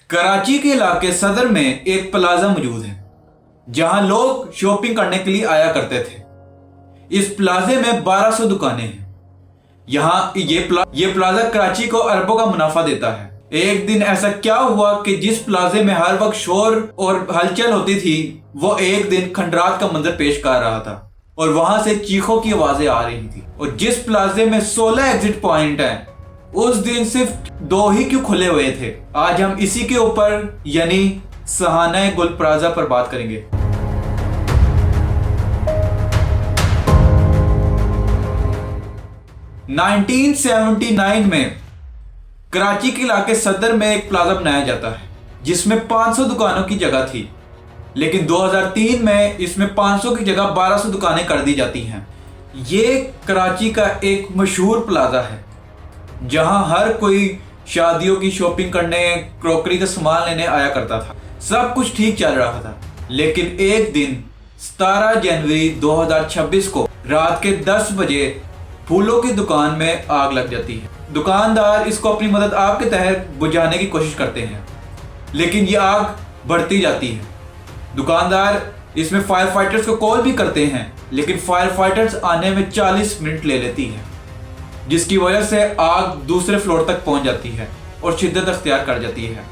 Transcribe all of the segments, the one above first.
कराची के इलाके सदर में एक प्लाजा मौजूद है जहां लोग शॉपिंग करने के लिए आया करते थे। इस प्लाजे में 1200 दुकानें हैं। यहाँ ये प्लाजा कराची को अरबों का मुनाफा देता है। एक दिन ऐसा क्या हुआ कि जिस प्लाजे में हर वक्त शोर और हलचल होती थी, वो एक दिन खंडरात का मंजर पेश कर रहा था और वहां से चीखों की आवाजें आ रही थी। और जिस प्लाजे में 16 एग्जिट पॉइंट हैं, उस दिन सिर्फ 2 ही क्यों खुले हुए थे। आज हम इसी के ऊपर यानी सहाना गुल प्लाजा पर बात करेंगे। नाइनटीन 79 में कराची के इलाके सदर में एक प्लाजा बनाया जाता है जिसमें 500 दुकानों की जगह थी, लेकिन 2003 में इसमें 500 की जगह 1200 दुकानें कर दी जाती हैं। ये कराची का एक मशहूर प्लाजा है जहां हर कोई शादियों की शॉपिंग करने, क्रॉकरी का सामान लेने आया करता था। सब कुछ ठीक चल रहा था, लेकिन एक दिन 17 जनवरी 2026 को रात के 10 बजे फूलों की दुकान में आग लग जाती है। दुकानदार इसको अपनी मदद आग के तहत बुझाने की कोशिश करते हैं, लेकिन ये आग बढ़ती जाती है। दुकानदार इसमें फायर फाइटर्स को कॉल भी करते हैं, लेकिन फायर फाइटर्स आने में 40 मिनट ले लेती है, जिसकी वजह से आग दूसरे फ्लोर तक पहुंच जाती है और शिद्दत अख्तियार कर जाती है।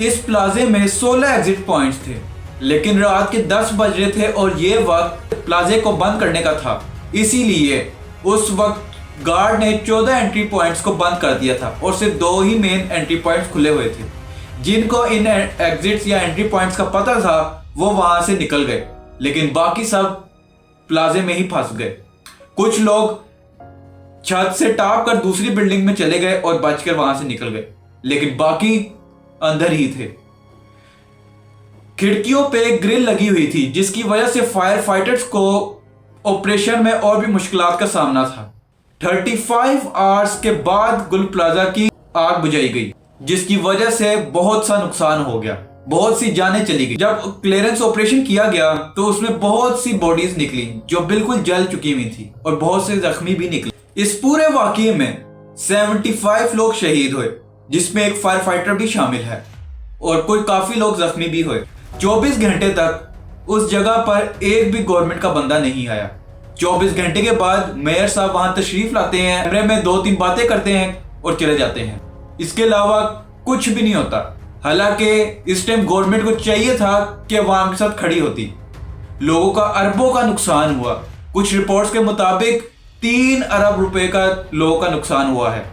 इस प्लाजे में 16 एग्जिट पॉइंट्स थे, लेकिन रात के 10 बज रहे थे और ये वक्त प्लाजे को बंद करने का था। इसीलिए उस वक्त गार्ड ने 14 एंट्री पॉइंट्स को बंद कर दिया था और सिर्फ 2 ही मेन एंट्री पॉइंट्स खुले हुए थे। जिनको इन एग्जिट्स या एंट्री पॉइंट्स का पता था वो वहां से निकल गए, लेकिन बाकी सब प्लाजे में ही फंस गए। कुछ लोग छत से टाप कर दूसरी बिल्डिंग में चले गए और बचकर वहां से निकल गए, लेकिन बाकी अंदर ही थे। खिड़कियों पे ग्रिल लगी हुई थी, जिसकी वजह से फायर फाइटर्स को ऑपरेशन में और भी मुश्किलात का सामना था। 35 आवर्स के बाद गुल प्लाजा की आग बुझाई गई, जिसकी वजह से बहुत सा नुकसान हो गया, बहुत सी जानें चली गई। जब क्लियरेंस ऑपरेशन किया गया तो उसमें बहुत सी बॉडीज निकली जो बिल्कुल जल चुकी हुई थी और बहुत से जख्मी भी निकले। इस पूरे वाकये में 75 लोग शहीद हुए, जिसमें एक फायर फाइटर भी शामिल है, और कोई काफी लोग जख्मी भी हुए। 24 घंटे तक उस जगह पर एक भी गवर्नमेंट का बंदा नहीं आया। 24 घंटे के बाद मेयर साहब वहां तशरीफ लाते हैं, कैमरे में 2-3 बातें करते हैं और चले जाते हैं। इसके अलावा कुछ भी नहीं होता। हालांकि इस टाइम गवर्नमेंट को चाहिए था कि अवाम के साथ खड़ी होती। लोगों का अरबों का नुकसान हुआ। कुछ रिपोर्ट्स के मुताबिक 3 अरब रुपए का लोगों का नुकसान हुआ है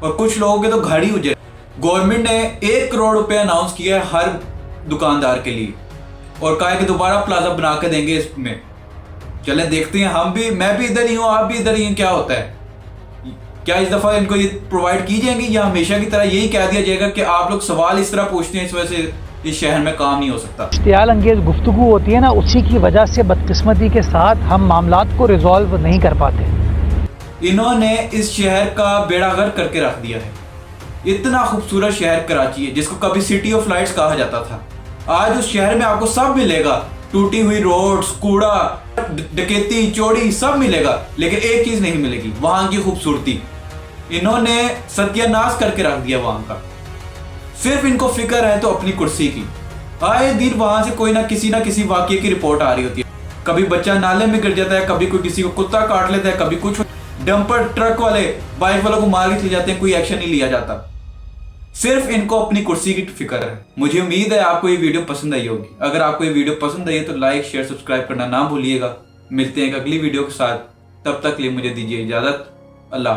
और कुछ लोगों के तो घर ही उजड़े। गवर्नमेंट ने 1 करोड़ रुपए अनाउंस किया है हर दुकानदार के लिए और कहा है कि दोबारा प्लाजा बना के देंगे इसमें। चले देखते हैं, मैं भी इधर ही हूँ, आप भी इधर ही हैं, क्या होता है। क्या इस दफा इनको ये प्रोवाइड की जाएंगी या हमेशा की तरह यही कह दिया जाएगा कि आप लोग सवाल इस तरह पूछते हैं, इस वजह से इस शहर में काम नहीं हो सकता। इश्तियाल अंगेज गुफ्तगू होती है ना, उसी की वजह से बदकिस्मती के साथ हम मामलात को रिजॉल्व नहीं कर पाते। इन्होंने इस शहर का बेड़ा गर्क करके रख दिया है। इतना खूबसूरत शहर कराची है, जिसको कभी सिटी ऑफ लाइट्स कहा जाता था। आज उस शहर में आपको सब मिलेगा, टूटी हुई रोड्स, कूड़ा, डकैती, चोरी, सब मिलेगा, लेकिन एक चीज नहीं मिलेगी, वहां की खूबसूरती। इन्होंने सत्यानाश करके रख दिया वहां का। सिर्फ इनको फिक्र है तो अपनी कुर्सी की। आए दिन वहां से कोई ना किसी वाकये की रिपोर्ट आ रही होती है। कभी बच्चा नाले में गिर जाता है, कभी कोई किसी को कुत्ता काट लेता है, कभी कुछ। डंपर ट्रक वाले बाइक वालों को मार के ले जाते हैं, कोई एक्शन नहीं लिया जाता। सिर्फ इनको अपनी कुर्सी की फिक्र है। मुझे उम्मीद है आपको ये वीडियो पसंद आई होगी। अगर आपको ये वीडियो पसंद आई है तो लाइक, शेयर, सब्सक्राइब करना ना भूलिएगा। मिलते हैं एक अगली वीडियो के साथ, तब तक लिए मुझे दीजिए इजाजत। अल्लाह।